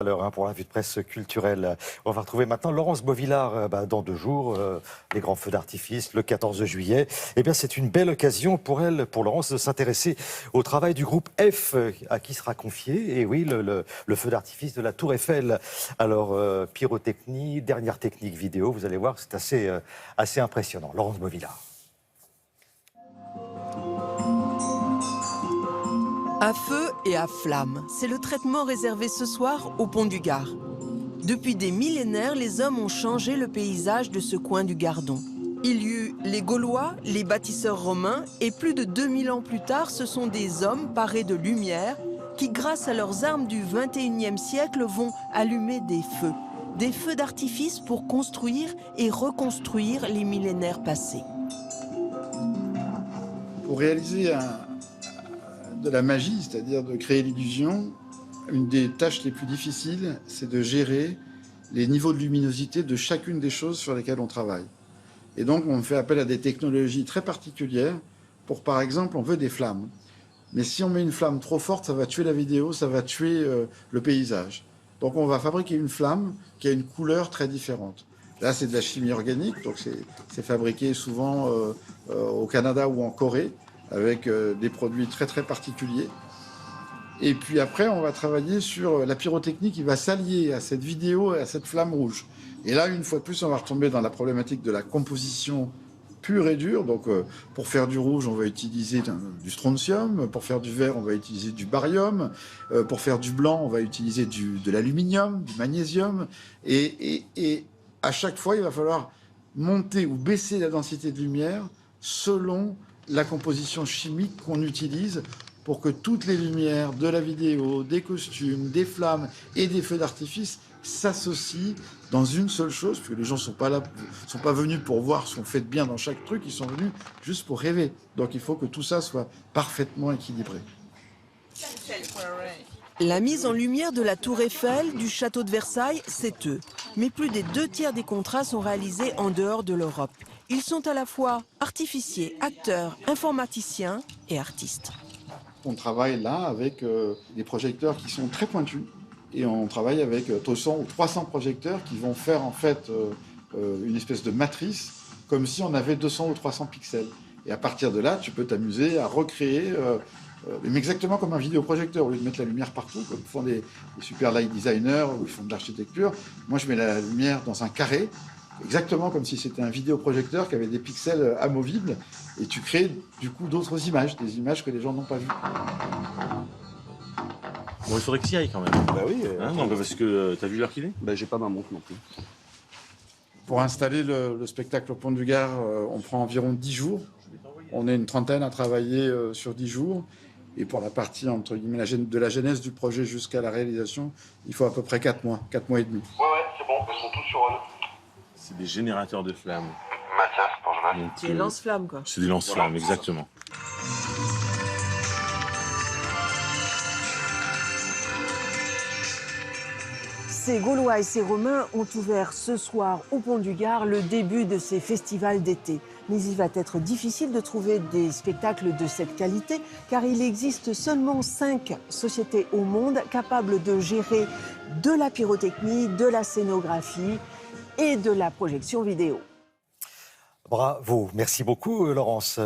l'heure pour la vue de presse culturelle. On va retrouver maintenant Laurence Beauvillard dans 2 jours, les grands feux d'artifice, le 14 juillet. Eh bien, c'est une belle occasion pour elle, pour Laurence, de s'intéresser au travail du groupe F, à qui sera confié, et oui, le feu d'artifice de la Tour Eiffel. Alors, pyrotechnie, dernière technique vidéo, vous allez voir, c'est assez impressionnant. Laurence Beauvillard. À feu et à flamme, c'est le traitement réservé ce soir au pont du Gard. Depuis des millénaires, les hommes ont changé le paysage de ce coin du Gardon. Il y eut les Gaulois, les bâtisseurs romains, et plus de 2000 ans plus tard, ce sont des hommes parés de lumière qui, grâce à leurs armes du 21e siècle, vont allumer des feux d'artifice pour construire et reconstruire les millénaires passés. Pour réaliser de la magie, c'est-à-dire de créer l'illusion, une des tâches les plus difficiles, c'est de gérer les niveaux de luminosité de chacune des choses sur lesquelles on travaille. Et donc, on fait appel à des technologies très particulières pour, par exemple, on veut des flammes. Mais si on met une flamme trop forte, ça va tuer la vidéo, ça va tuer le paysage. Donc, on va fabriquer une flamme qui a une couleur très différente. Là, c'est de la chimie organique, donc c'est fabriqué souvent au Canada ou en Corée, avec des produits très très particuliers. Et puis après, on va travailler sur la pyrotechnie qui va s'allier à cette vidéo et à cette flamme rouge. Et là, une fois de plus, on va retomber dans la problématique de la composition pure et dure. Donc, pour faire du rouge, on va utiliser du strontium. Pour faire du vert, on va utiliser du barium. Pour faire du blanc, on va utiliser de l'aluminium, du magnésium. Et à chaque fois, il va falloir monter ou baisser la densité de lumière selon la composition chimique qu'on utilise pour que toutes les lumières de la vidéo, des costumes, des flammes et des feux d'artifice s'associent dans une seule chose, parce que les gens sont pas venus pour voir ce qu'on fait de bien dans chaque truc, ils sont venus juste pour rêver. Donc il faut que tout ça soit parfaitement équilibré. La mise en lumière de la Tour Eiffel, du château de Versailles, c'est eux. Mais plus des 2/3 des contrats sont réalisés en dehors de l'Europe. Ils sont à la fois artificiers, acteurs, informaticiens et artistes. On travaille là avec des projecteurs qui sont très pointus et on travaille avec 200 ou 300 projecteurs qui vont faire en fait une espèce de matrice comme si on avait 200 ou 300 pixels. Et à partir de là, tu peux t'amuser à recréer, mais exactement comme un vidéoprojecteur, au lieu de mettre la lumière partout, comme font des super light designers ou ils font de l'architecture. Moi, je mets la lumière dans un carré, exactement comme si c'était un vidéoprojecteur qui avait des pixels amovibles, et tu crées du coup d'autres images, des images que les gens n'ont pas vues. Bon, il faudrait que tu y ailles quand même. Bah oui. Non, parce que t'as vu l'heure qu'il est? Bah j'ai pas ma montre non plus. Pour installer le spectacle au Pont du Gard, on prend environ 10 jours. On est une trentaine à travailler sur 10 jours. Et pour la partie, entre guillemets, de la genèse du projet jusqu'à la réalisation, il faut à peu près 4 mois, 4 mois et demi. Ouais, c'est bon, ils sont tous sur eux. C'est des générateurs de flammes. Mathias, Benjamin. C'est lance-flammes, quoi. C'est des lance-flammes, exactement. Ces Gaulois et ces Romains ont ouvert ce soir au Pont du Gard le début de ces festivals d'été. Mais il va être difficile de trouver des spectacles de cette qualité car il existe seulement 5 sociétés au monde capables de gérer de la pyrotechnie, de la scénographie et de la projection vidéo. Bravo, merci beaucoup Laurence.